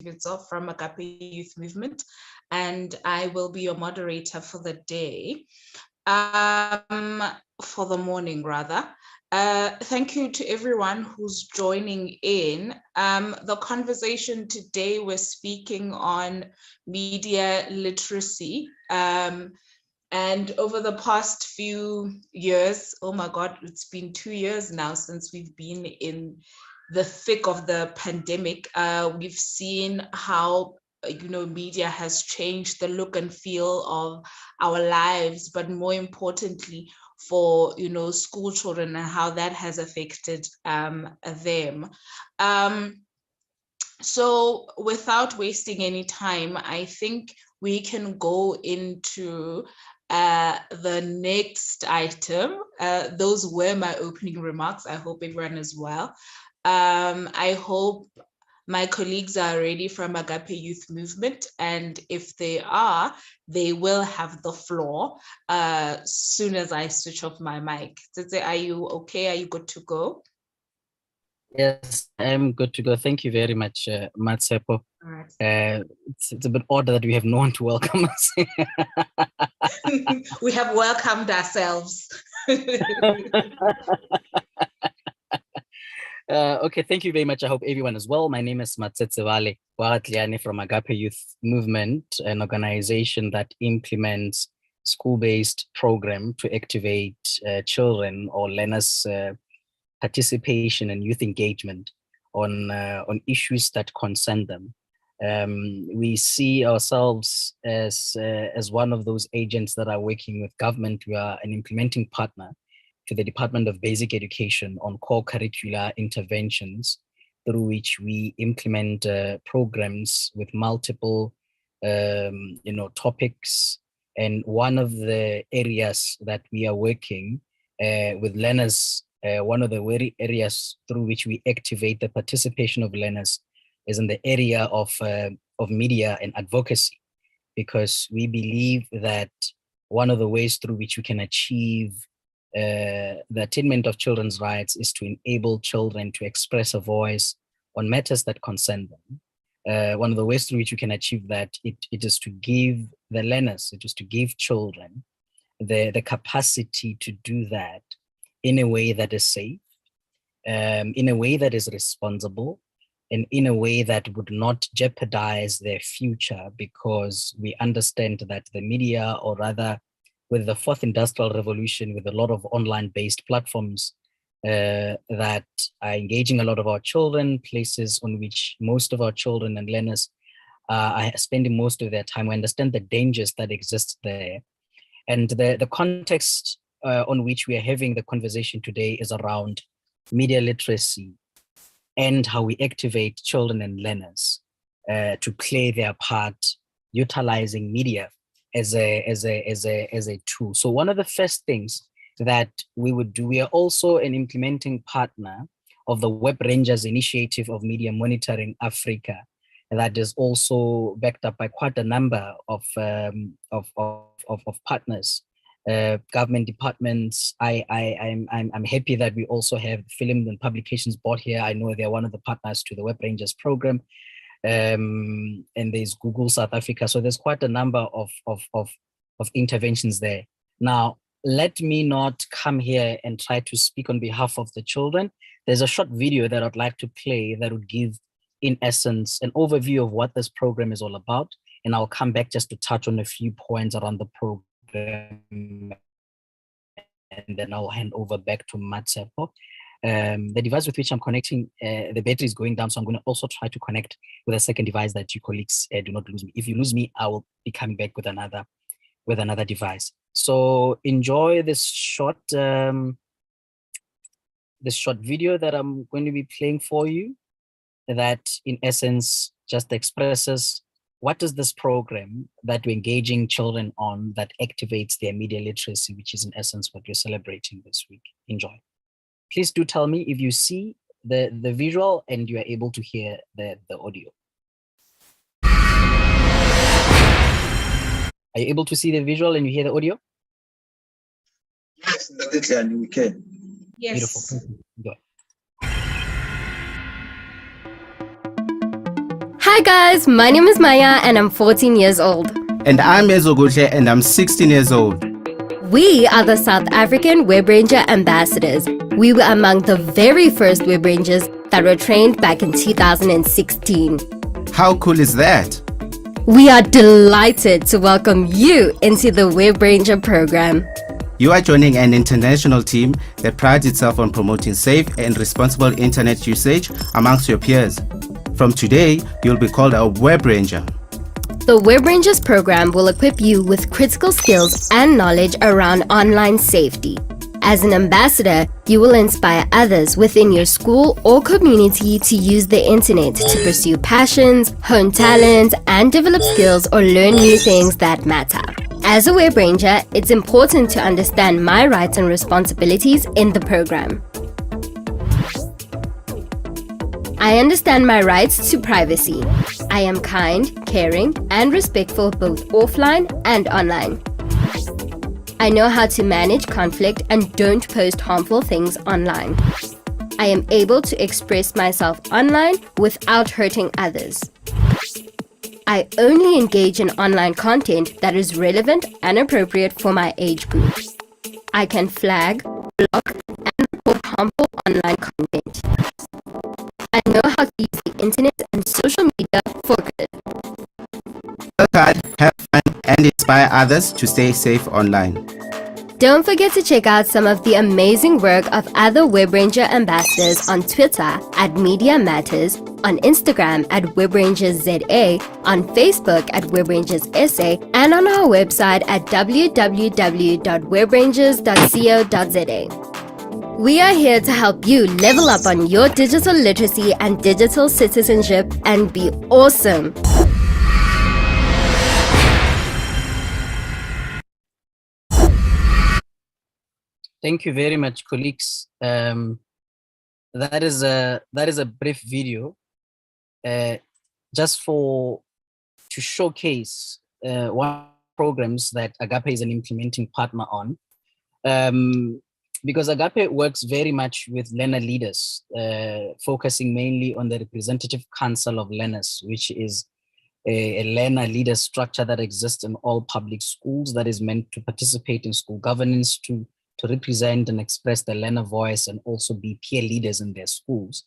itself from Agape Youth Movement, and I will be your moderator for the day, for the morning rather. Thank you to everyone who's joining in. The conversation today, we're speaking on media literacy. And over the past few years, oh my God, it's been 2 years now since we've been in the thick of the pandemic. We've seen how media has changed the look and feel of our lives, but more importantly, for school children and how that has affected them. So without wasting any time, I think we can go into the next item. Those were my opening remarks. I hope everyone is well. I hope my colleagues are ready from Agape Youth Movement, and if they are, they will have the floor as soon as I switch off my mic. Tsetse, are you okay? Are you good to go? Yes, I'm good to go. Thank you very much, Matsepo. Right. It's a bit odd that we have no one to welcome us. We have welcomed ourselves. Okay, thank you very much. I hope everyone is well. My name is Matsetsevale Wagatliane from Agape Youth Movement, an organization that implements school-based program to activate children or learners' participation and youth engagement on issues that concern them. We see ourselves as one of those agents that are working with government. We are an implementing partner to the Department of Basic Education on core curricular interventions through which we implement programs with multiple topics. And one of the areas that we are working with learners, one of the very areas through which we activate the participation of learners is in the area of media and advocacy, because we believe that one of the ways through which we can achieve the attainment of children's rights is to enable children to express a voice on matters that concern them. One of the ways through which we can achieve that, it is to give the learners, it is to give children the capacity to do that in a way that is safe, in a way that is responsible, and in a way that would not jeopardize their future, because we understand that the media, or rather with the fourth industrial revolution, with a lot of online-based platforms that are engaging a lot of our children, places on which most of our children and learners are spending most of their time. We understand the dangers that exist there. And the context on which we are having the conversation today is around media literacy and how we activate children and learners to play their part, utilizing media as a tool. So one of the first things that we would do, we are also an implementing partner of the Web Rangers initiative of Media Monitoring Africa, that is also backed up by quite a number of partners, government departments. I'm happy that we also have the Film and Publications Board here. I know they're one of the partners to the Web Rangers program. And there's Google South Africa. So there's quite a number of interventions there. Now, let me not come here and try to speak on behalf of the children. There's a short video that I'd like to play that would give, in essence, an overview of what this program is all about. And I'll come back just to touch on a few points around the program. And then I'll hand over back to Matsepo. The device with which I'm connecting, the battery is going down, so I'm going to also try to connect with a second device that you colleagues do not lose me. If you lose me, I will be coming back with another device. So enjoy this short video that I'm going to be playing for you, that in essence just expresses what is this program that we're engaging children on that activates their media literacy, which is in essence what we're celebrating this week. Enjoy. Please do tell me if you see the visual and you are able to hear the audio. Are you able to see the visual and you hear the audio? Yes, definitely we can. Yes. Beautiful. Go. Hi guys, my name is Maya and I'm 14 years old. And I'm Ezogutle and I'm 16 years old. We are the South African Web Ranger Ambassadors. We were among the very first Web Rangers that were trained back in 2016. How cool is that? We are delighted to welcome you into the Web Ranger program. You are joining an international team that prides itself on promoting safe and responsible internet usage amongst your peers. From today, you'll be called a Web Ranger. The Web Rangers program will equip you with critical skills and knowledge around online safety. As an ambassador, you will inspire others within your school or community to use the internet to pursue passions, hone talents, and develop skills or learn new things that matter. As a Web Ranger, it's important to understand my rights and responsibilities in the program. I understand my rights to privacy. I am kind, caring, and respectful both offline and online. I know how to manage conflict and don't post harmful things online. I am able to express myself online without hurting others. I only engage in online content that is relevant and appropriate for my age group. I can flag, block, and report harmful online content. I know how to use the internet and social media for good. Work hard, have fun, and inspire others to stay safe online. Don't forget to check out some of the amazing work of other Web Ranger ambassadors on Twitter at Media Matters, on Instagram at WebRangersZA, on Facebook at WebRangersSA, and on our website at www.webrangers.co.za. We are here to help you level up on your digital literacy and digital citizenship and be awesome. Thank you very much, colleagues. That is a brief video, just to showcase one programs that Agape is an implementing partner on. Because Agape works very much with learner leaders, focusing mainly on the Representative Council of Learners, which is a learner leader structure that exists in all public schools that is meant to participate in school governance, to represent and express the learner voice and also be peer leaders in their schools.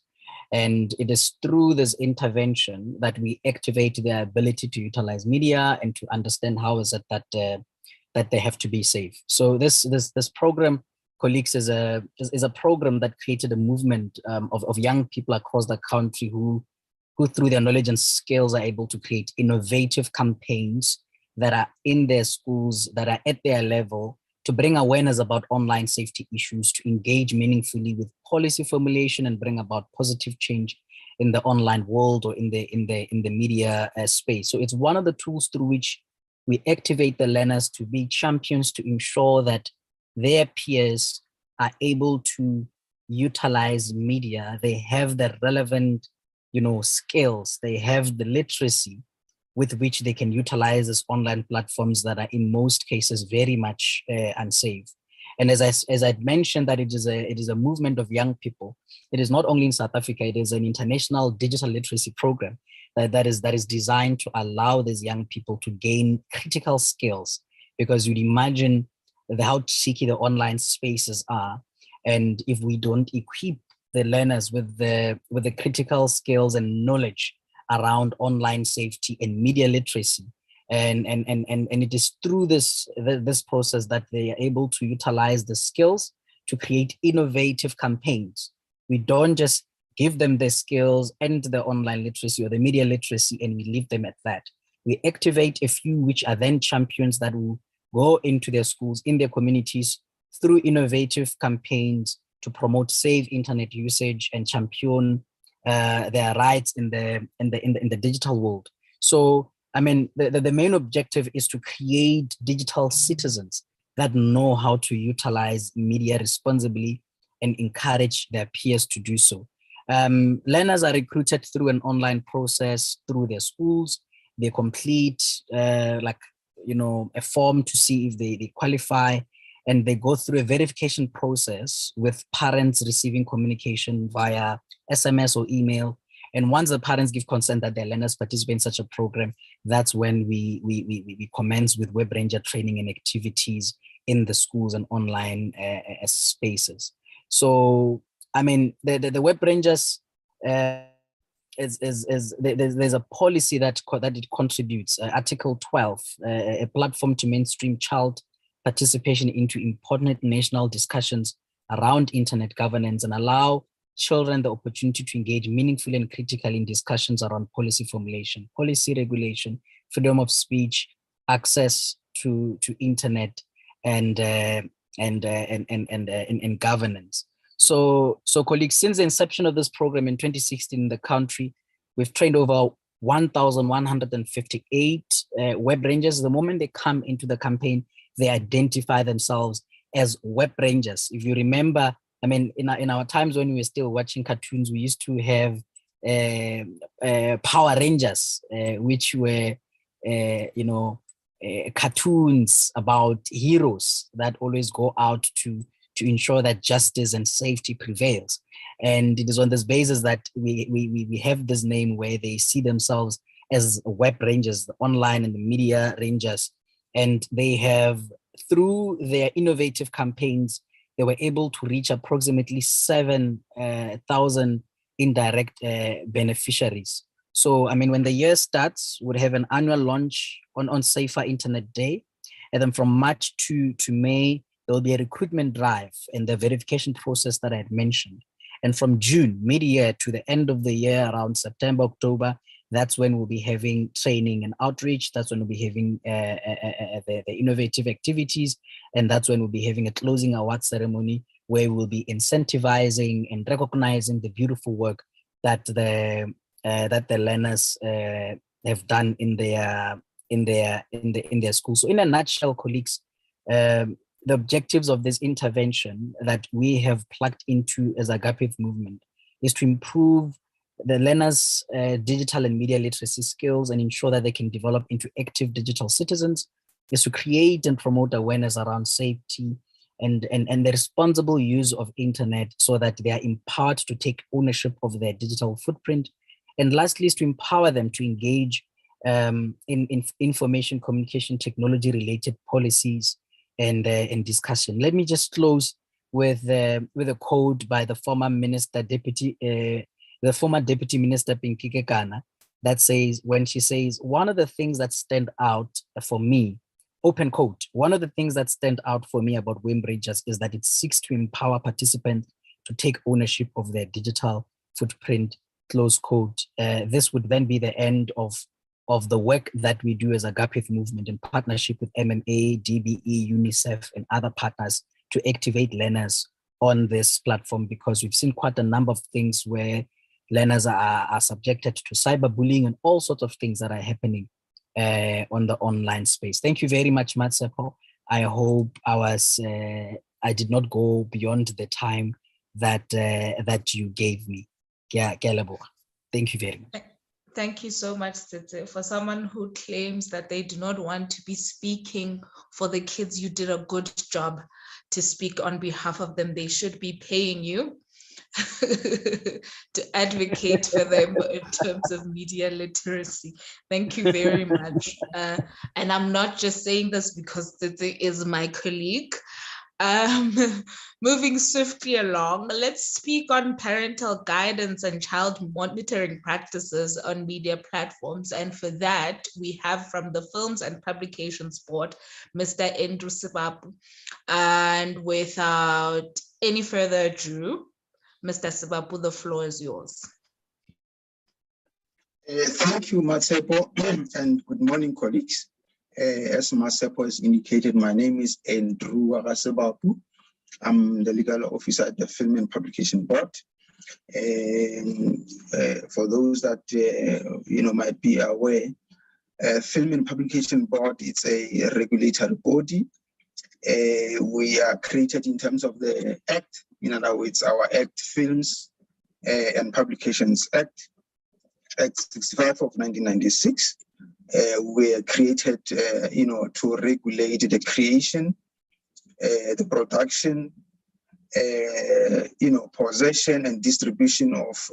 And it is through this intervention that we activate their ability to utilize media and to understand how is it that they have to be safe. So this program, colleagues, is a program that created a movement of young people across the country who through their knowledge and skills are able to create innovative campaigns that are in their schools, that are at their level, to bring awareness about online safety issues, to engage meaningfully with policy formulation and bring about positive change in the online world or in the media space. So it's one of the tools through which we activate the learners to be champions, to ensure that their peers are able to utilize media. They have the relevant, skills. They have the literacy with which they can utilize these online platforms that are in most cases very much unsafe. And as I mentioned, that it is a movement of young people. It is not only in South Africa, it is an international digital literacy program that is designed to allow these young people to gain critical skills, because you'd imagine how tricky the online spaces are. And if we don't equip the learners with the critical skills and knowledge around online safety and media literacy, and it is through this process that they are able to utilize the skills to create innovative campaigns. We don't just give them the skills and the online literacy or the media literacy and we leave them at that. We activate a few which are then champions that will go into their schools, in their communities, through innovative campaigns to promote safe internet usage and champion their rights in the digital world. So, I mean, the main objective is to create digital citizens that know how to utilize media responsibly and encourage their peers to do so. Learners are recruited through an online process through their schools. They complete a form to see if they qualify, and they go through a verification process with parents receiving communication via SMS or email. And once the parents give consent that their learners participate in such a program, that's when we commence with Web Ranger training and activities in the schools and online spaces. So, I mean, the Web Rangers, there's a policy that it contributes, Article 12, a platform to mainstream child participation into important national discussions around internet governance and allow children the opportunity to engage meaningfully and critically in discussions around policy formulation, policy regulation, freedom of speech, access to internet, and governance. So colleagues, since the inception of this program in 2016 in the country, we've trained over 1,158 Web Rangers. The moment they come into the campaign, they identify themselves as Web Rangers. If you remember, I mean, in our times when we were still watching cartoons, we used to have Power Rangers, which were, cartoons about heroes that always go out to ensure that justice and safety prevails. And it is on this basis that we have this name where they see themselves as Web Rangers, the online and the media rangers. And they have, through their innovative campaigns, they were able to reach approximately 7,000 indirect beneficiaries. So, I mean, when the year starts, we'll have an annual launch on Safer Internet Day. And then from March to May, there will be a recruitment drive and the verification process that I had mentioned. And from June, mid-year, to the end of the year, around September, October, that's when we'll be having training and outreach. That's when we'll be having the innovative activities. And that's when we'll be having a closing award ceremony where we'll be incentivizing and recognizing the beautiful work that the learners have done in their school. So in a nutshell, colleagues, the objectives of this intervention that we have plugged into as Agape Movement is to improve the learners' digital and media literacy skills and ensure that they can develop into active digital citizens, is to create and promote awareness around safety and the responsible use of internet so that they are empowered to take ownership of their digital footprint. And lastly, is to empower them to engage in information communication technology related policies and discussion. Let me just close with a quote by the former Deputy Minister Pinky Kekana that says, when she says, one of the things that stand out for me, open quote, one of the things that stand out for me about Web Rangers is that it seeks to empower participants to take ownership of their digital footprint, close quote. This would then be the end of the work that we do as Agape Movement in partnership with MMA, DBE, UNICEF, and other partners to activate learners on this platform, because we've seen quite a number of things where learners are subjected to cyberbullying and all sorts of things that are happening on the online space. Thank you very much, Matsepo. I hope I did not go beyond the time that you gave me. Thank you very much. Thank you so much, Tete. For someone who claims that they do not want to be speaking for the kids, you did a good job to speak on behalf of them. They should be paying you to advocate for them in terms of media literacy. Thank you very much. And I'm not just saying this because Tete is my colleague. Moving swiftly along, let's speak on parental guidance and child monitoring practices on media platforms. And for that, we have from the Films and Publications Board, Mr. Andrew Sibapu. And without any further ado, Mr. Sibapu, the floor is yours. Thank you, Matsepo, and good morning, colleagues. As Matsepo has indicated, my name is Andrew Sibapu. I'm the legal officer at the Film and Publication Board. For those that might be aware, Film and Publication Board, it's a regulatory body. We are created in terms of the Act. In other words, our Act, Films and Publications Act, Act 65 of 1996. Were created, to regulate the creation, the production, possession and distribution of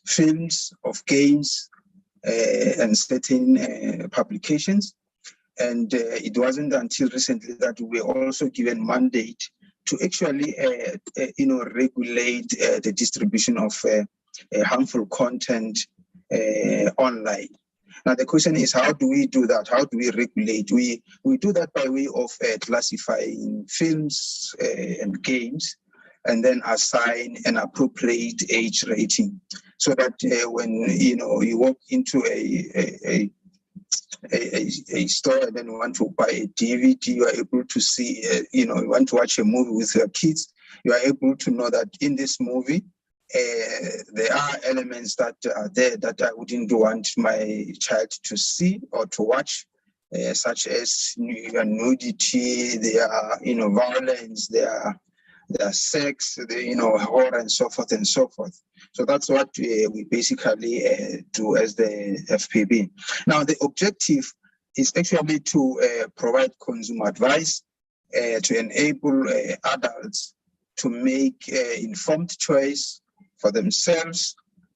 films, of games, and certain publications. And it wasn't until recently that we were also given mandate to actually, regulate the distribution of harmful content online. Now the question is, how do we do that? How do we regulate? We do that by way of classifying films and games, and then assign an appropriate age rating, so that when you walk into a store and then you want to buy a DVD, you are able to see, you want to watch a movie with your kids, you are able to know that in this movie, there are elements that are there that I wouldn't want my child to see or to watch, such as nudity, there are, violence, there are sex, horror, and so forth and so forth. So that's what we basically do as the FPB. Now, the objective is actually to provide consumer advice to enable adults to make informed choice for themselves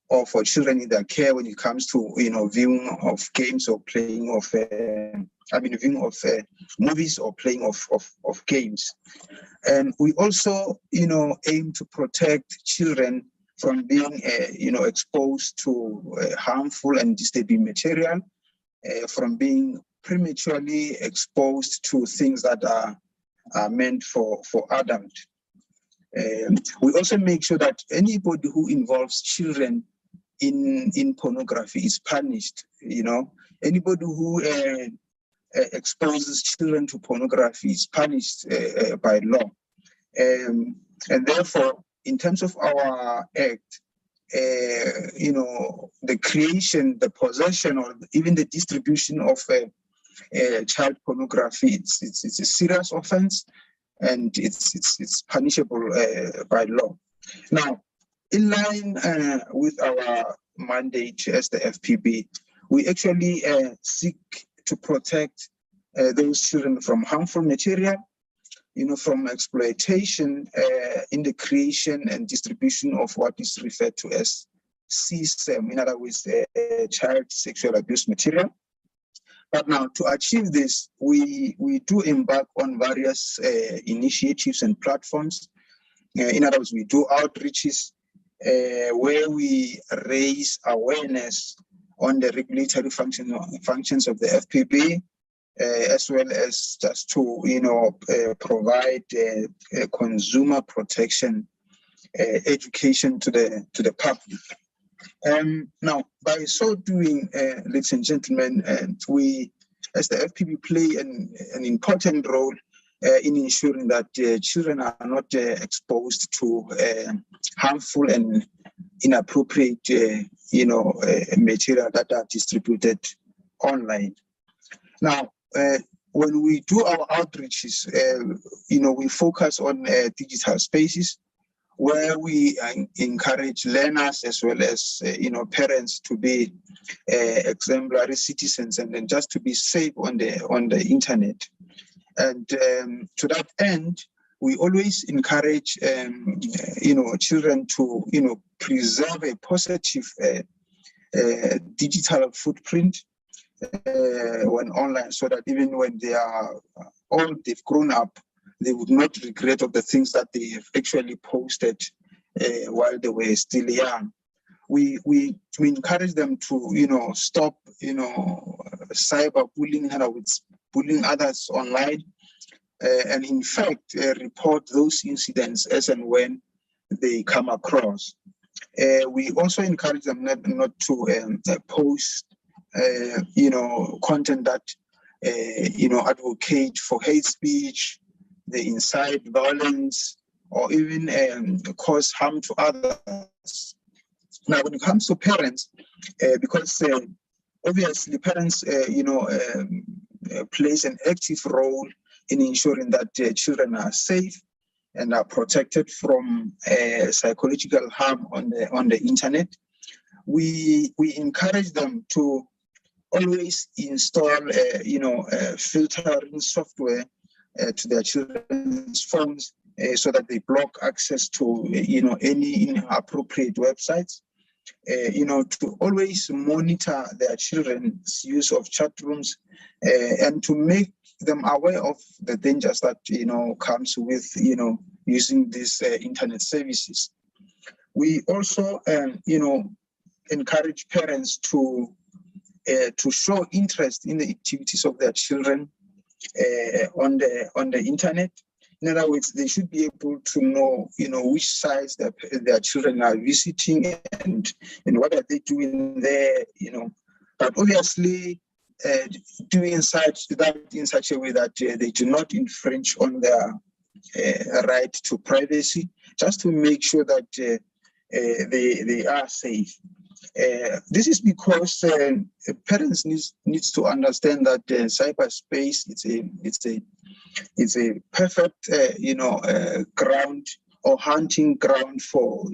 or for children in their care when it comes to viewing of games or playing of viewing of movies or playing of games. And we also aim to protect children from being exposed to harmful and disturbing material, from being prematurely exposed to things that are meant for adults. We also make sure that anybody who involves children in pornography is punished. Anybody who exposes children to pornography is punished by law. And therefore, in terms of our act, the creation, the possession, or even the distribution of child pornography, it's a serious offense, and it's punishable by law. Now, in line with our mandate as the FPB, we actually seek to protect those children from harmful material, from exploitation in the creation and distribution of what is referred to as CSAM, in other words, child sexual abuse material. But now, to achieve this, we do embark on various initiatives and platforms. In other words, we do outreaches where we raise awareness on the regulatory functions of the FPB, as well as just to provide consumer protection education to the public. Now, by so doing, ladies and gentlemen, we, as the FPB, play an important role in ensuring that children are not exposed to harmful and inappropriate, material that are distributed online. Now, when we do our outreaches, we focus on digital spaces where we encourage learners as well as parents to be exemplary citizens and then just to be safe on the internet. And to that end, we always encourage children to preserve a positive digital footprint when online, so that even when they are old, they've grown up, they would not regret of the things that they have actually posted while they were still young. We encourage them to stop cyberbullying, with bullying others online, and in fact report those incidents as and when they come across. We also encourage them not to post content that advocate for hate speech, they incite violence, or even cause harm to others. Now, when it comes to parents, because obviously parents, plays an active role in ensuring that children are safe and are protected from psychological harm on the internet. We encourage them to always install, filtering software to their children's phones, so that they block access to any inappropriate websites. to always monitor their children's use of chat rooms and to make them aware of the dangers that, comes with, using these internet services. We also, encourage parents to show interest in the activities of their children on the internet. In other words, they should be able to know, which sites their children are visiting and what are they doing there, But obviously, doing that in such a way that they do not infringe on their right to privacy, just to make sure that they are safe. This is because parents needs to understand that cyberspace it's a perfect ground or hunting ground for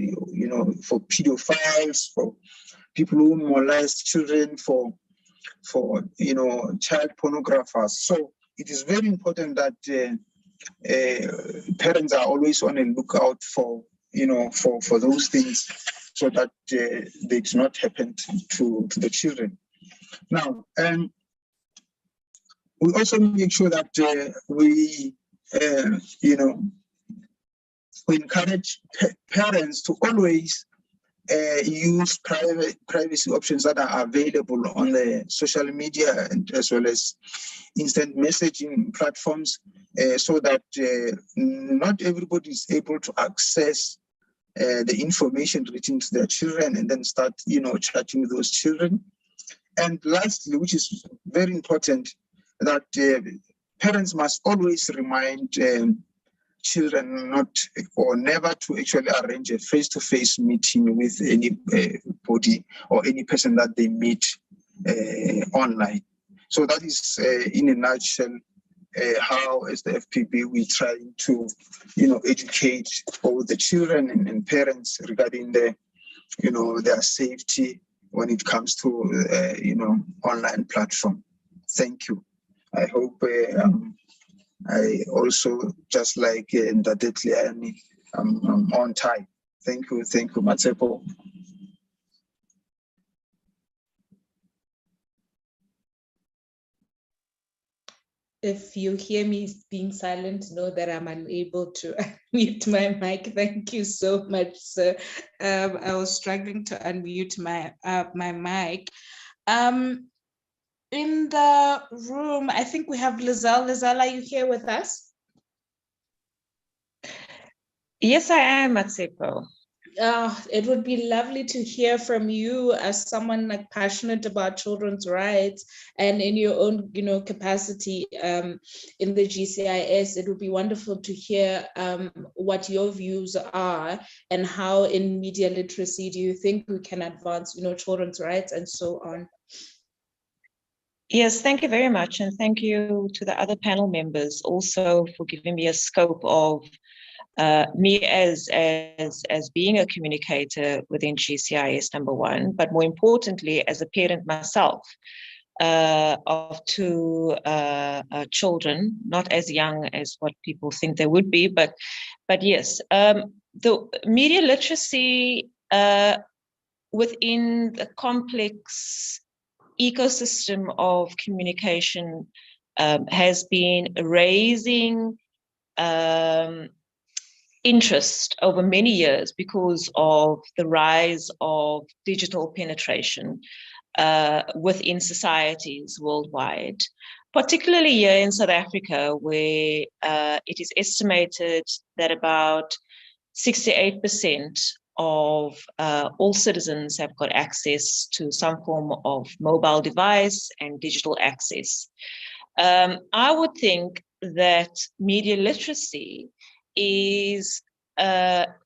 for pedophiles, for people who molest children, for child pornographers. So it is very important that parents are always on a lookout for for those things, so that they do not happen to the children. Now, we also make sure that we encourage parents to always use privacy options that are available on the social media and as well as instant messaging platforms, so that not everybody is able to access the information relating to their children and then start, chatting with those children. And lastly, which is very important, that parents must always remind children not or never to actually arrange a face-to-face meeting with anybody or any person that they meet online. So that is, in a nutshell, how, as the FPB, we try to, educate both the children and parents regarding their safety when it comes to, online platform. Thank you. I hope I also, just like Ndadetli, I'm on time. Thank you, Matsepo. If you hear me being silent, know that I'm unable to unmute my mic. Thank you so much, sir. I was struggling to unmute my mic. In the room, I think we have Lizelle. Lizelle, are you here with us? Yes, I am, Matsepo. It would be lovely to hear from you as someone passionate about children's rights, and in your own, capacity in the GCIS. It would be wonderful to hear what your views are and how in media literacy do you think we can advance, children's rights and so on. Yes, thank you very much. And thank you to the other panel members also for giving me a scope of me as being a communicator within GCIS, number one, but more importantly, as a parent myself of two children, not as young as what people think they would be, but yes, the media literacy within the complex ecosystem of communication has been raising interest over many years because of the rise of digital penetration within societies worldwide, particularly here in South Africa, where it is estimated that about 68% of all citizens have got access to some form of mobile device and digital access. I would think that media literacy is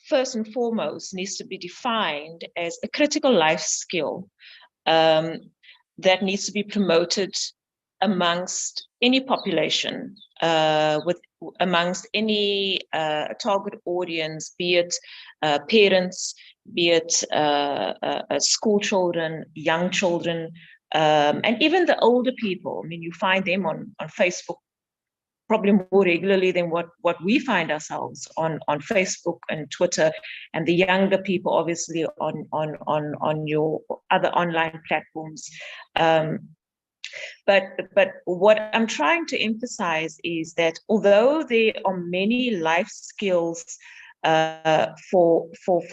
first and foremost needs to be defined as a critical life skill that needs to be promoted amongst any population, amongst any target audience, be it parents, be it school children, young children, and even the older people. I mean, you find them on Facebook probably more regularly than what we find ourselves on Facebook and Twitter, and the younger people obviously on your other online platforms. But what I'm trying to emphasize is that although there are many life skills for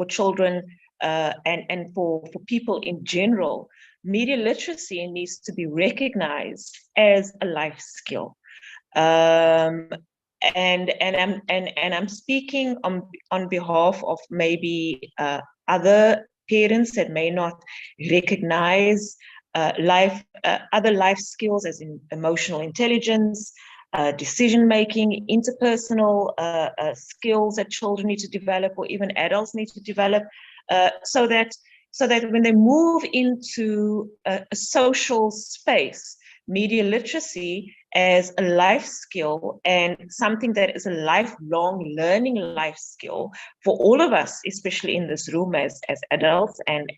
children and for people in general, media literacy needs to be recognized as a life skill. And I'm speaking on behalf of maybe other parents that may not recognize other life skills, as in emotional intelligence, decision making, interpersonal skills that children need to develop, or even adults need to develop, so that when they move into a social space, media literacy as a life skill and something that is a lifelong learning life skill for all of us, especially in this room as adults and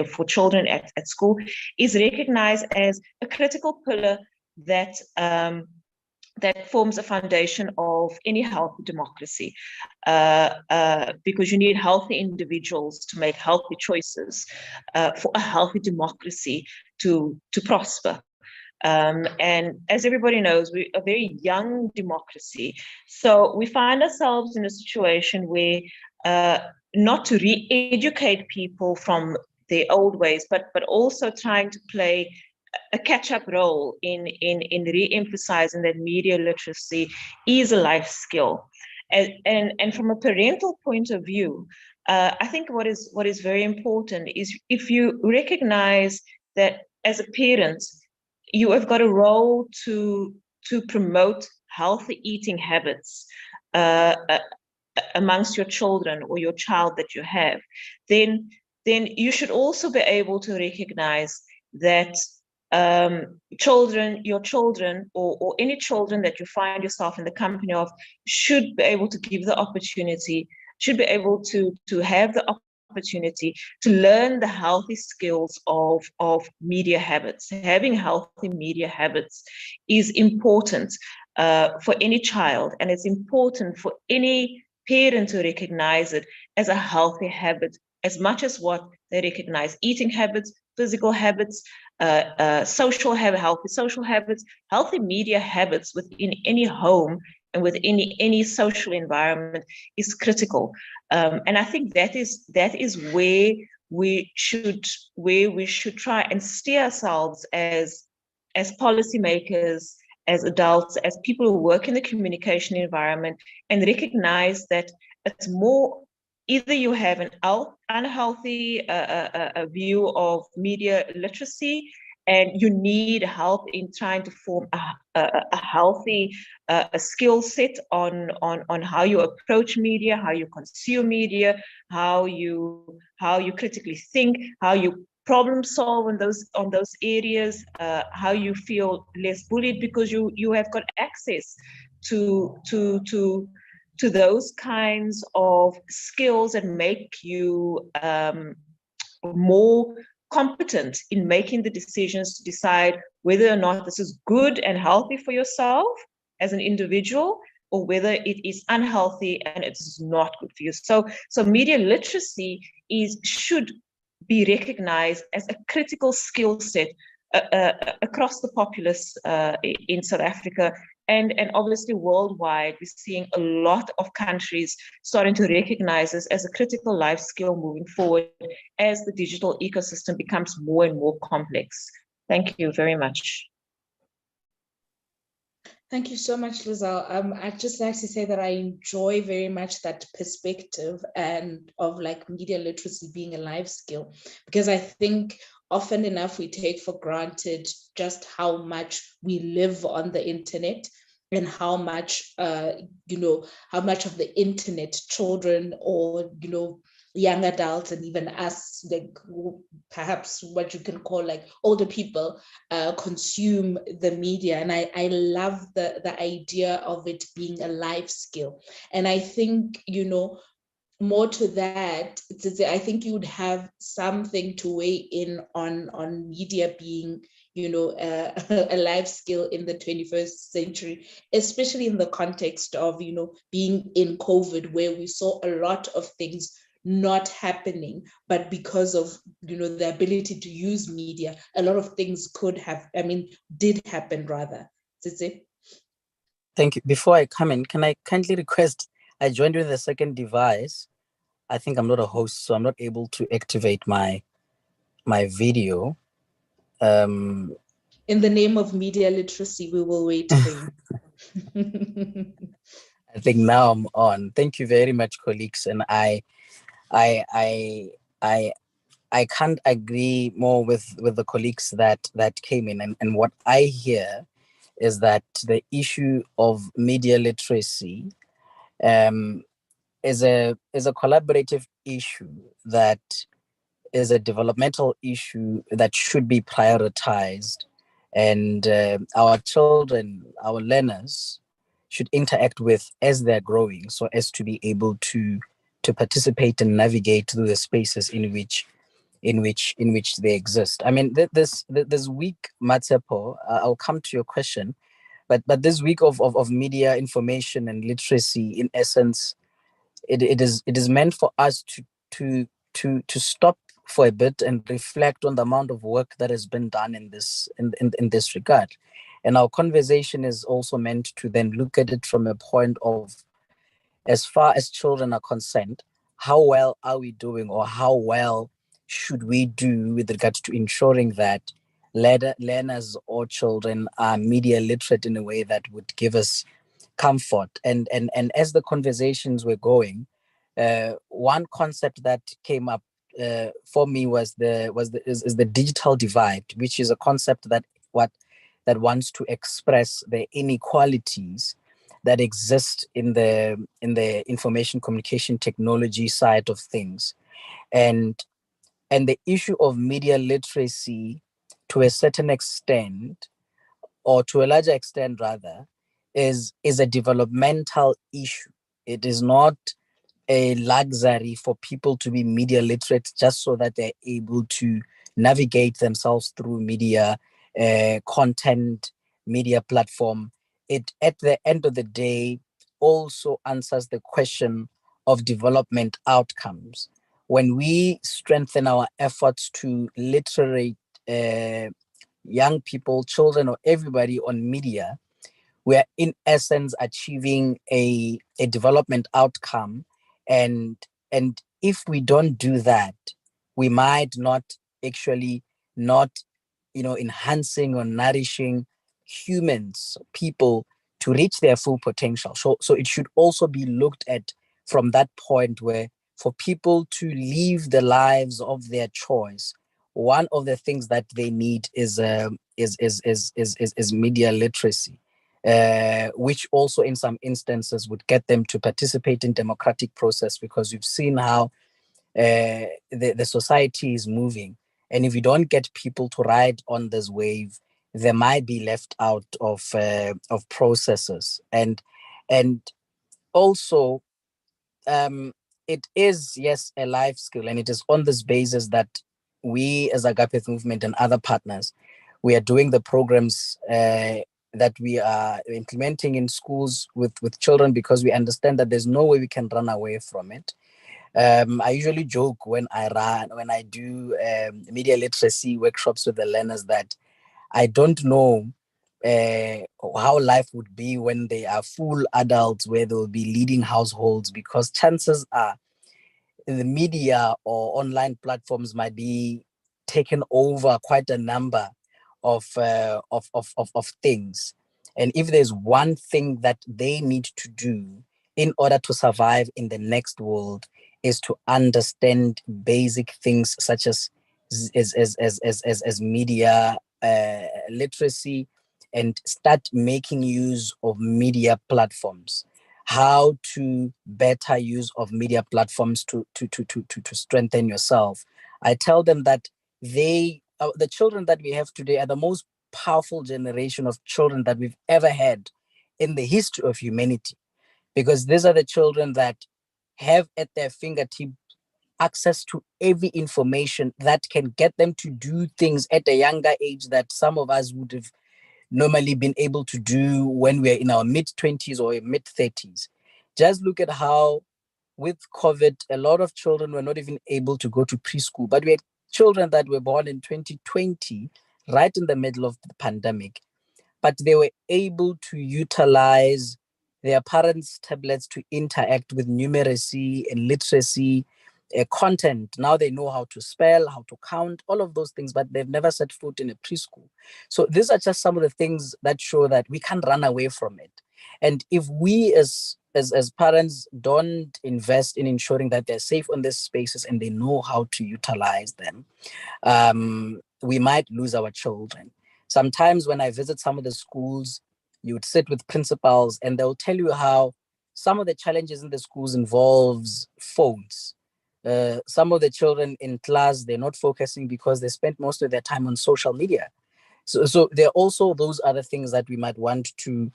for children at school, is recognized as a critical pillar that forms a foundation of any healthy democracy, because you need healthy individuals to make healthy choices for a healthy democracy to prosper. And as everybody knows, we're a very young democracy. So we find ourselves in a situation where not to re-educate people from their old ways, but also trying to play a catch-up role in re-emphasizing that media literacy is a life skill. And from a parental point of view, I think what is very important is if you recognize that as a parent, you have got a role to promote healthy eating habits amongst your children or your child that you have, then you should also be able to recognize that your children or any children that you find yourself in the company of should be able to give the opportunity, should be able to have the opportunity to learn the healthy skills of media habits. Having healthy media habits is important for any child, and it's important for any parent to recognize it as a healthy habit, as much as what they recognize eating habits, physical habits, healthy social habits, healthy media habits within any home and within any social environment is critical. And I think that is where we should try and steer ourselves as policymakers, as adults, as people who work in the communication environment, and recognize that it's more either you have an unhealthy view of media literacy, and you need help in trying to form a healthy skill set on how you approach media, how you consume media, how you critically think, how you problem solve on those areas, how you feel less bullied because you have got access to those kinds of skills that make you more competent in making the decisions to decide whether or not this is good and healthy for yourself as an individual, or whether it is unhealthy and it's not good for you. So media literacy should be recognized as a critical skill set across the populace in South Africa, and obviously worldwide. We're seeing a lot of countries starting to recognize this as a critical life skill moving forward as the digital ecosystem becomes more and more complex. Thank you very much. Thank you so much, Lizelle. I'd just like to say that I enjoy very much that perspective and of like media literacy being a life skill, because I think often enough we take for granted just how much we live on the internet and how much, how much of the internet children or, young adults and even us, like perhaps what you can call like older people, consume the media. And I love the idea of it being a life skill. And I think, more to that, I think you would have something to weigh in on media being, a life skill in the 21st century, especially in the context of, being in COVID, where we saw a lot of things not happening, but because of, the ability to use media, a lot of things did happen rather. Tsitsi? Thank you. Before I come in, can I kindly request, I joined with a second device. I think I'm not a host, so I'm not able to activate my video. In the name of media literacy, we will wait for you. I think now I'm on. Thank you very much, colleagues. And I can't agree more with the colleagues that came in. And what I hear is that the issue of media literacy is a collaborative issue that is a developmental issue that should be prioritized, and our children, our learners, should interact with as they're growing, so as to be able to participate and navigate through the spaces in which they exist. I mean, this week, Matsepo, I'll come to your question, but this week of media information and literacy, in essence, it is meant for us to stop for a bit and reflect on the amount of work that has been done in this regard. And our conversation is also meant to then look at it from a point of, as far as children are concerned, how well are we doing, or how well should we do with regards to ensuring that learners or children are media literate in a way that would give us comfort. And as the conversations were going, one concept that came up for me is the digital divide, which is a concept that wants to express the inequalities that exist in the information communication technology side of things, and the issue of media literacy, to a certain extent, or to a larger extent rather, is a developmental issue. It is not a luxury for people to be media literate just so that they're able to navigate themselves through media content, media platform. It, at the end of the day, also answers the question of development outcomes. When we strengthen our efforts to literate young people, children, or everybody on media, we are in essence achieving a development outcome. And if we don't do that, we might not actually not enhancing or nourishing humans, people, to reach their full potential. So it should also be looked at from that point, where for people to live the lives of their choice, one of the things that they need is media literacy. Which also in some instances would get them to participate in democratic process, because you've seen how the society is moving. And if you don't get people to ride on this wave, they might be left out of processes. And also, it is, yes, a life skill, and it is on this basis that we as Agape Movement and other partners, we are doing the programs that we are implementing in schools with children, because we understand that there's no way we can run away from it. I usually joke when I do media literacy workshops with the learners that I don't know how life would be when they are full adults, where they'll be leading households, because chances are the media or online platforms might be taken over quite a number of things. And if there's one thing that they need to do in order to survive in the next world, is to understand basic things such as media literacy, and start making use of media platforms. How to better use of media platforms to strengthen yourself. I tell them that the children that we have today are the most powerful generation of children that we've ever had in the history of humanity, because these are the children that have at their fingertip access to every information that can get them to do things at a younger age that some of us would have normally been able to do when we're in our mid-20s or mid-30s. Just look at how with COVID, a lot of children were not even able to go to preschool, but we had children that were born in 2020, right in the middle of the pandemic, but they were able to utilize their parents' tablets to interact with numeracy and literacy content. Now they know how to spell, how to count, all of those things, but they've never set foot in a preschool. So these are just some of the things that show that we can't run away from it. And if we as parents don't invest in ensuring that they're safe on these spaces and they know how to utilize them, we might lose our children. Sometimes when I visit some of the schools, you would sit with principals and they'll tell you how some of the challenges in the schools involves phones. Some of the children in class, they're not focusing because they spent most of their time on social media. So there are also those other things that we might want to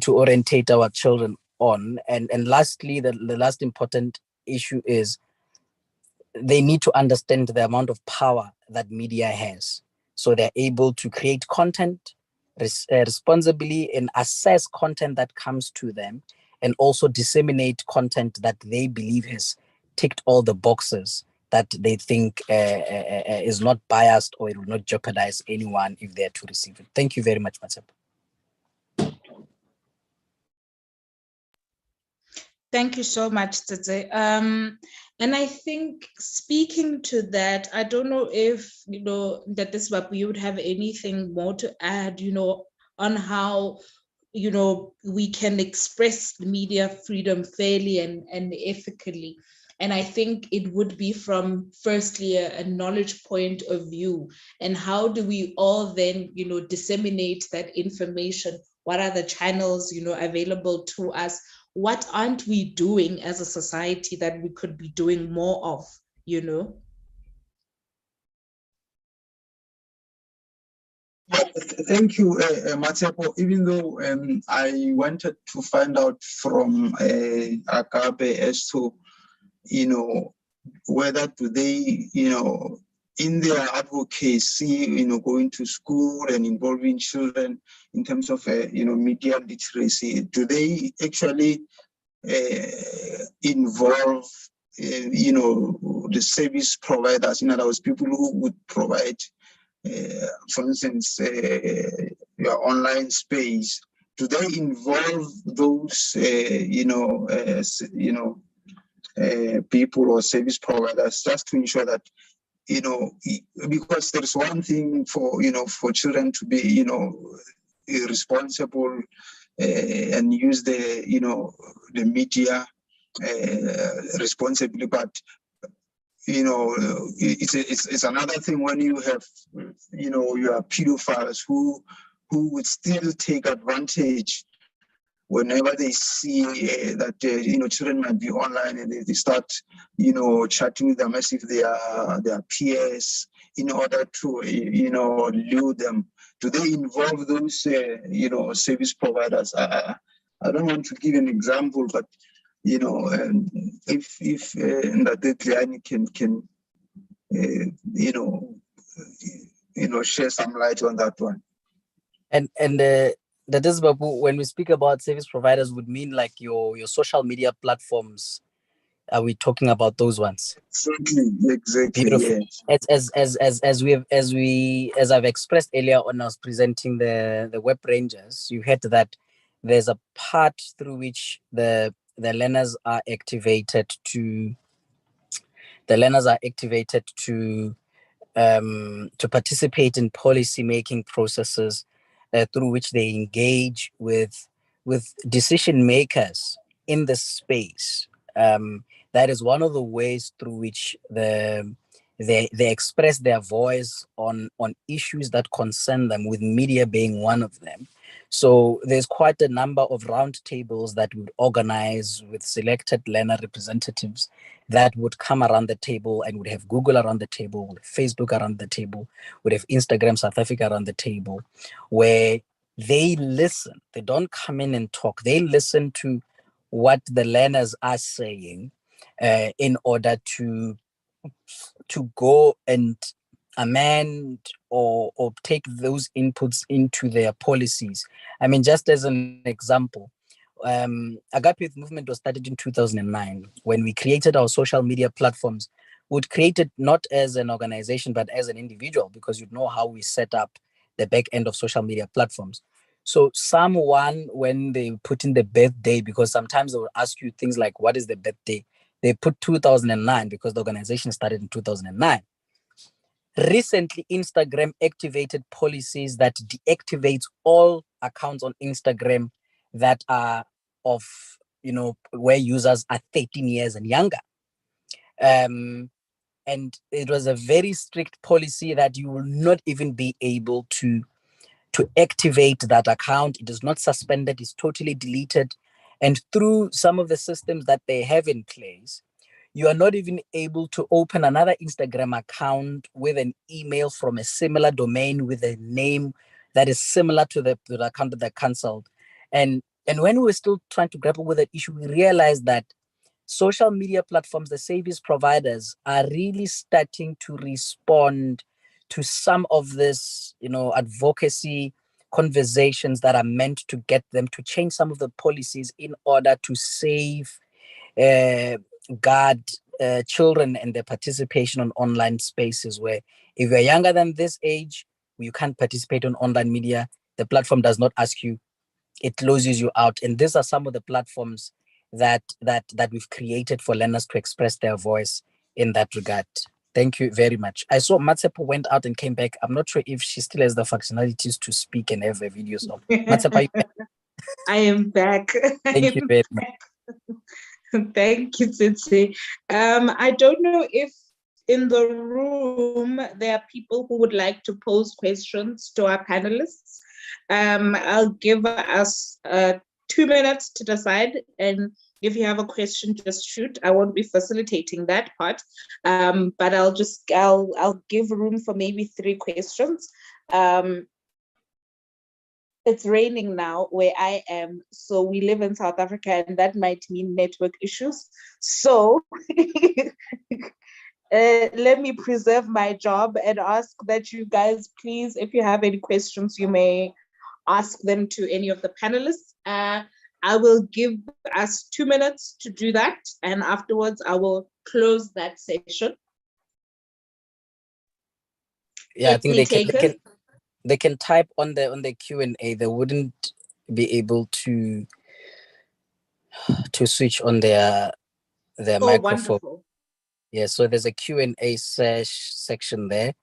orientate our children on. And lastly, the last important issue is they need to understand the amount of power that media has. So they're able to create content responsibly and assess content that comes to them, and also disseminate content that they believe has ticked all the boxes that they think is not biased or it will not jeopardize anyone if they're to receive it. Thank you very much, Matsepo. Thank you so much, Tsetse. And I think speaking to that, I don't know if, that this you would have anything more to add, on how, we can express media freedom fairly and ethically. And I think it would be from firstly a knowledge point of view, and how do we all then, disseminate that information? What are the channels, available to us? What aren't we doing as a society that we could be doing more of, Thank you, Matsepo. Even though I wanted to find out from Akabe as to, whether do they, in their advocacy, going to school and involving children in terms of, media literacy, do they actually involve, the service providers, in other words, people who would provide, for instance, your online space? Do they involve those, people or service providers, just to ensure that, because there's one thing for, for children to be, responsible and use the, the media responsibly, but it's another thing when you have, you are pedophiles who would still take advantage whenever they see that children might be online, and they start chatting with them as if they are their peers, in order to lure them. Do they involve those service providers? I don't want to give an example, but if Ndate can share some light on that one. And that is, Babu, when we speak about service providers, would mean like your social media platforms. Are we talking about those ones? Exactly. Beautiful. Yes. As I've expressed earlier when I was presenting the web rangers, you heard that there's a part through which the learners are activated to participate in policy making processes through which they engage with decision makers in the space. That is one of the ways through which they express their voice on issues that concern them, with media being one of them. So there's quite a number of roundtables that would organize with selected learner representatives that would come around the table, and would have Google around the table, would have Facebook around the table, would have Instagram South Africa around the table, where they listen. They don't come in and talk. They listen to what the learners are saying in order to to go and amend or take those inputs into their policies. I mean, just as an example, Agape Youth Movement was started in 2009. When we created our social media platforms, we'd create it not as an organization, but as an individual, because you know how we set up the back end of social media platforms. So someone, when they put in the birthday, because sometimes they will ask you things like, what is the birthday? They put 2009 because the organization started in 2009. Recently, Instagram activated policies that deactivates all accounts on Instagram that are of, where users are 13 years and younger. And it was a very strict policy that you will not even be able to activate that account. It is not suspended, it's totally deleted. And through some of the systems that they have in place, you are not even able to open another Instagram account with an email from a similar domain with a name that is similar to the account that they canceled. And when we were still trying to grapple with that issue, we realized that social media platforms, the service providers, are really starting to respond to some of this, advocacy conversations that are meant to get them to change some of the policies in order to save, guard children and their participation on online spaces, where if you're younger than this age, you can't participate on online media. The platform does not ask you, it closes you out. And these are some of the platforms that we've created for learners to express their voice in that regard. Thank you very much. I saw Matsepo went out and came back. I'm not sure if she still has the functionalities to speak and have a video. So Matsepo, I am back. Thank you very much. Thank you, Tsitsi. I don't know if in the room there are people who would like to pose questions to our panelists. I'll give us 2 minutes to decide, and if you have a question, just shoot. I won't be facilitating that part, but I'll give room for maybe 3 questions. It's raining now where I am, so we live in South Africa, and that might mean network issues. So let me preserve my job and ask that you guys, please, if you have any questions, you may ask them to any of the panelists. I will give us 2 minutes to do that, and afterwards I will close that session. Yeah, I think they can type on the Q&A. They wouldn't be able to switch on their microphone. Wonderful. Yeah, so there's a Q&A section there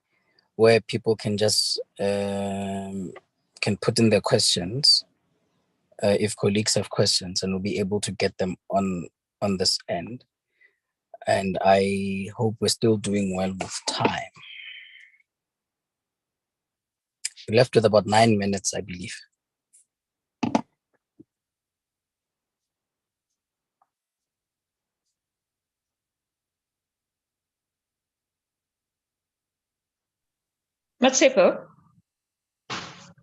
where people can just can put in their questions if colleagues have questions, and we'll be able to get them on this end. And I hope we're still doing well with time. We're left with about 9 minutes, I believe. Matsepo,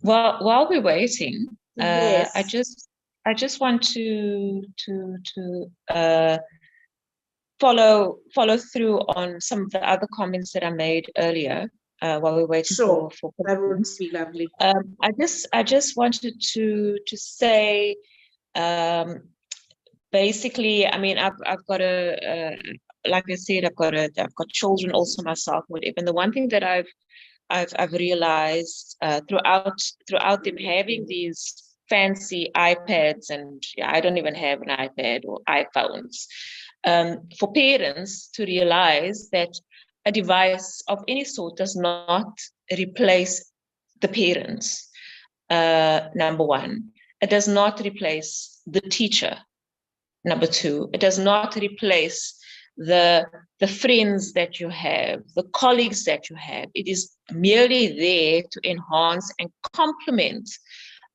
while we're waiting, yes. I just want to follow through on some of the other comments that I made earlier while we're waiting for that would be lovely. I just wanted to say, basically, I mean, I've got like I said, I've got children also myself, whatever. And the one thing that I've realized throughout them having these fancy iPads, and I don't even have an iPad or iPhones, for parents to realize that a device of any sort does not replace the parents. Number one, it does not replace the teacher. Number two, it does not replace the friends that you have, the colleagues that you have. It is merely there to enhance and complement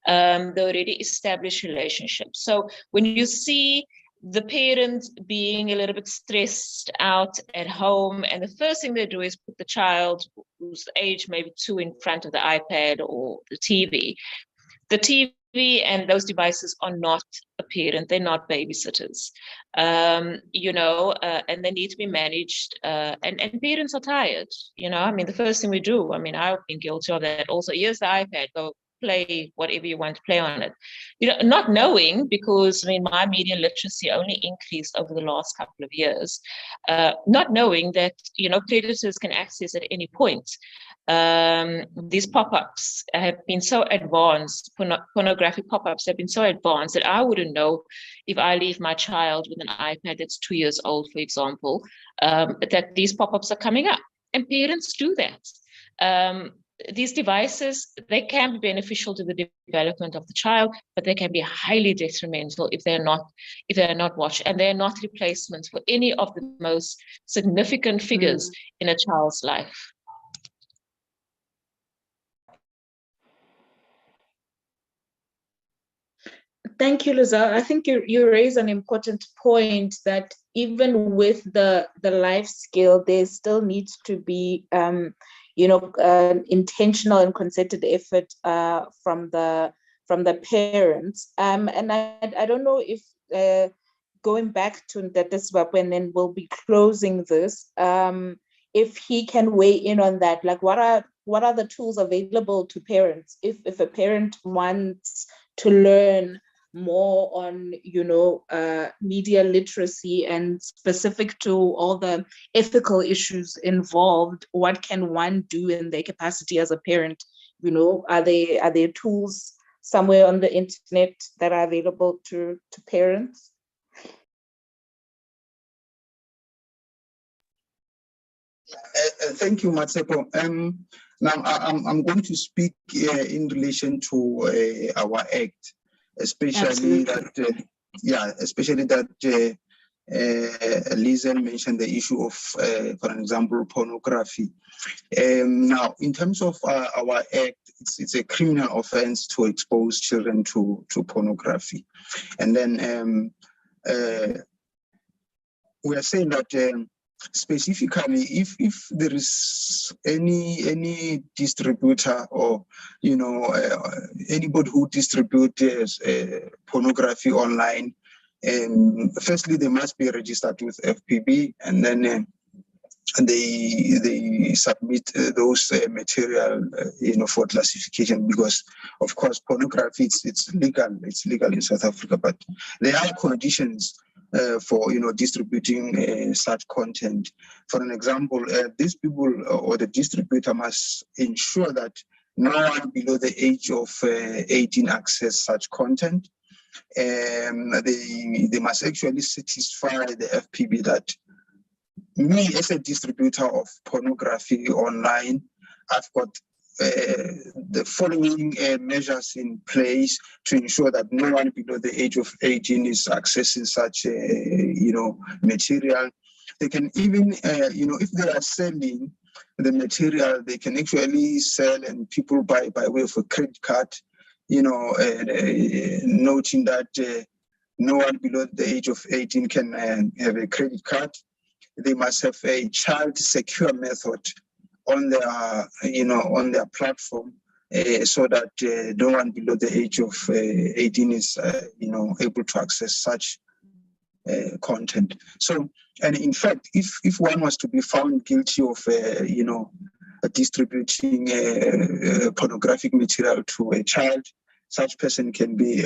the already established relationship. So when you see the parent being a little bit stressed out at home, and the first thing they do is put the child, who's age maybe 2, in front of the iPad or the TV and those devices are not a parent, they're not babysitters, you know, and they need to be managed, and parents are tired, you know. I mean, the first thing we do, I mean, I've been guilty of that also. Here's the iPad, go play whatever you want to play on it, you know, not knowing, because I mean, my media literacy only increased over the last couple of years, not knowing that, you know, predators can access at any point. These pop-ups have been so advanced, pornographic pop-ups have been so advanced that I wouldn't know if I leave my child with an iPad that's 2 years old, for example, that these pop-ups are coming up, and parents do that. These devices, they can be beneficial to the development of the child, but they can be highly detrimental if they're not watched, and they're not replacements for any of the most significant figures in a child's life. Thank you, Liza. I think you raise an important point that even with the life skill, there still needs to be you know, intentional and concerted effort from the parents. And I don't know if going back to Ntate and then we'll be closing this, if he can weigh in on that, like what are the tools available to parents if a parent wants to learn more on, you know, media literacy and specific to all the ethical issues involved? What can one do in their capacity as a parent? You know, are there tools somewhere on the internet that are available to parents? Thank you, Matsepo. Now I'm going to speak in relation to our act. Especially Absolutely. that Liza mentioned the issue of, for example, pornography. Now, in terms of our act, it's a criminal offense to expose children to pornography, and then we are saying that. Specifically, if there is any distributor or, you know, anybody who distributes pornography online, firstly they must be registered with FPB, and then they submit those material, you know, for classification, because of course pornography it's legal in South Africa, but there are conditions for, you know, distributing such content. For an example, these people or the distributor must ensure that no one below the age of 18 access such content. They must actually satisfy the FPB that me as a distributor of pornography online, I've got the following measures in place to ensure that no one below the age of 18 is accessing such, you know, material. They can even, you know, if they are selling the material, they can actually sell and people buy by way of a credit card, you know, noting that no one below the age of 18 can have a credit card. They must have a child secure method on their, you know, on their platform, so that no one below the age of 18 is, you know, able to access such content. So, and in fact, if one was to be found guilty of, you know, distributing pornographic material to a child, such person can be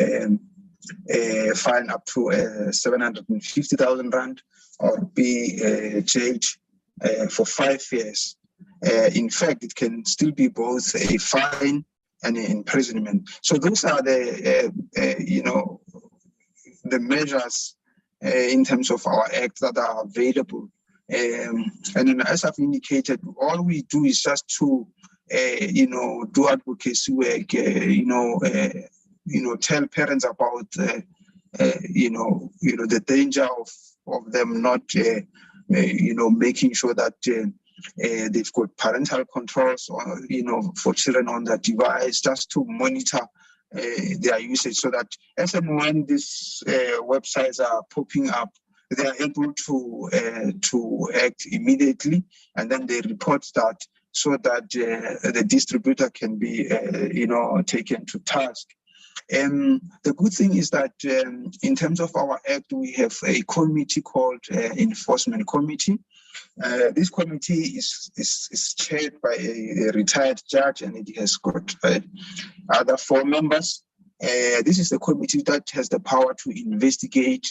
fined up to 750,000 rand or be jailed for 5 years. In fact, it can still be both a fine and an imprisonment. So those are the, you know, the measures in terms of our act that are available. And then, as I've indicated, all we do is just to, you know, do advocacy work, you know, tell parents about, you know, the danger of them not, you know, making sure that they've got parental controls, or, you know, for children on that device, just to monitor their usage, so that as and when these websites are popping up, they are able to act immediately, and then they report that, so that the distributor can be, you know, taken to task. The good thing is that in terms of our act, we have a committee called Enforcement Committee. This committee is chaired by a retired judge, and it has got other 4 members. This is the committee that has the power to investigate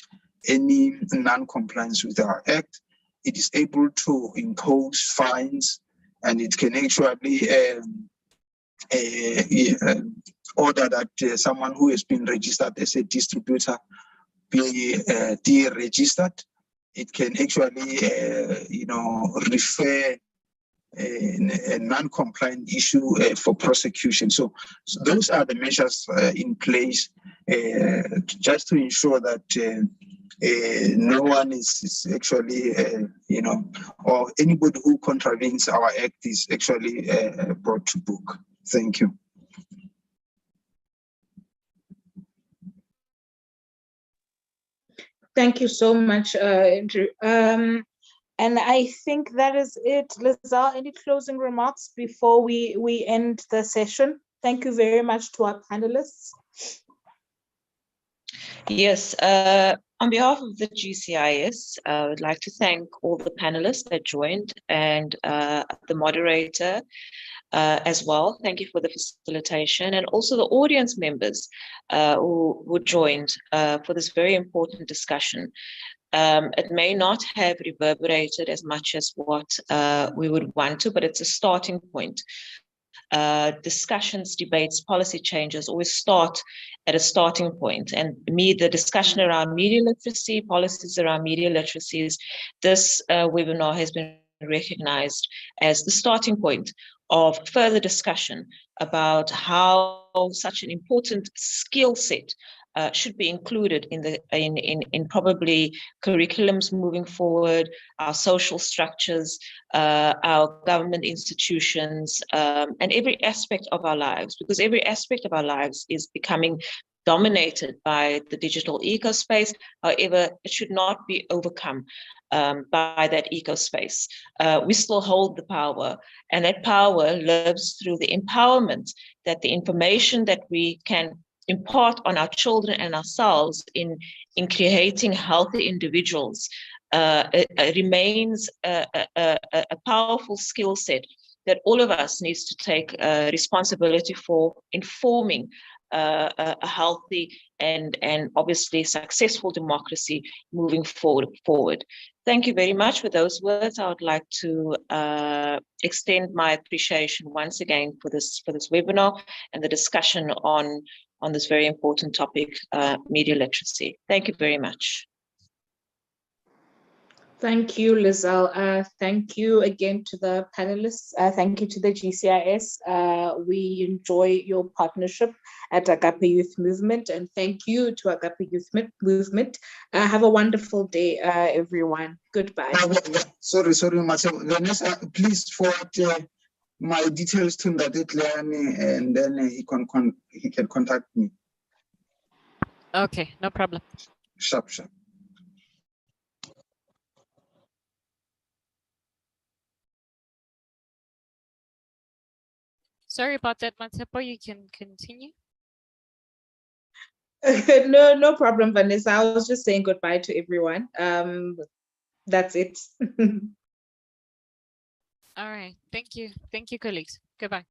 any non-compliance with our act. It is able to impose fines, and it can actually order that someone who has been registered as a distributor be deregistered. It can actually, refer a non-compliant issue for prosecution. So those are the measures in place just to ensure that no one is actually, or anybody who contravenes our act is actually brought to book. Thank you. Thank you so much, Andrew. And I think that is it. Lizelle, any closing remarks before we end the session? Thank you very much to our panelists. Yes, on behalf of the GCIS, I would like to thank all the panelists that joined and the moderator as well. Thank you for the facilitation, and also the audience members who joined for this very important discussion. It may not have reverberated as much as what we would want to, but it's a starting point. Discussions, debates, policy changes always start at a starting point. And the discussion around media literacy, policies around media literacies, this webinar has been recognized as the starting point of further discussion about how such an important skill set should be included in probably curriculums moving forward, our social structures, our government institutions, and every aspect of our lives, because every aspect of our lives is becoming dominated by the digital ecospace. However, it should not be overcome by that ecospace. We still hold the power, and that power lives through the empowerment that the information that we can impart on our children and ourselves in creating healthy individuals remains a powerful skill set that all of us needs to take responsibility for informing a healthy and obviously successful democracy moving forward. Thank you very much for those words. I would like to extend my appreciation once again for this webinar and the discussion on this very important topic, media literacy. Thank you very much. Thank you, Lizelle. Thank you again to the panelists. Thank you to the GCIS. We enjoy your partnership at Agape Youth Movement, and thank you to Agape Youth Movement. Have a wonderful day, everyone. Goodbye. Sorry, Marcel. Vanessa, please forward my details to Ndadetleani, and then he can contact me. Okay, no problem. Sharp. Sorry about that, Matsepo. You can continue. No problem, Vanessa. I was just saying goodbye to everyone. That's it. All right. Thank you. Thank you, colleagues. Goodbye.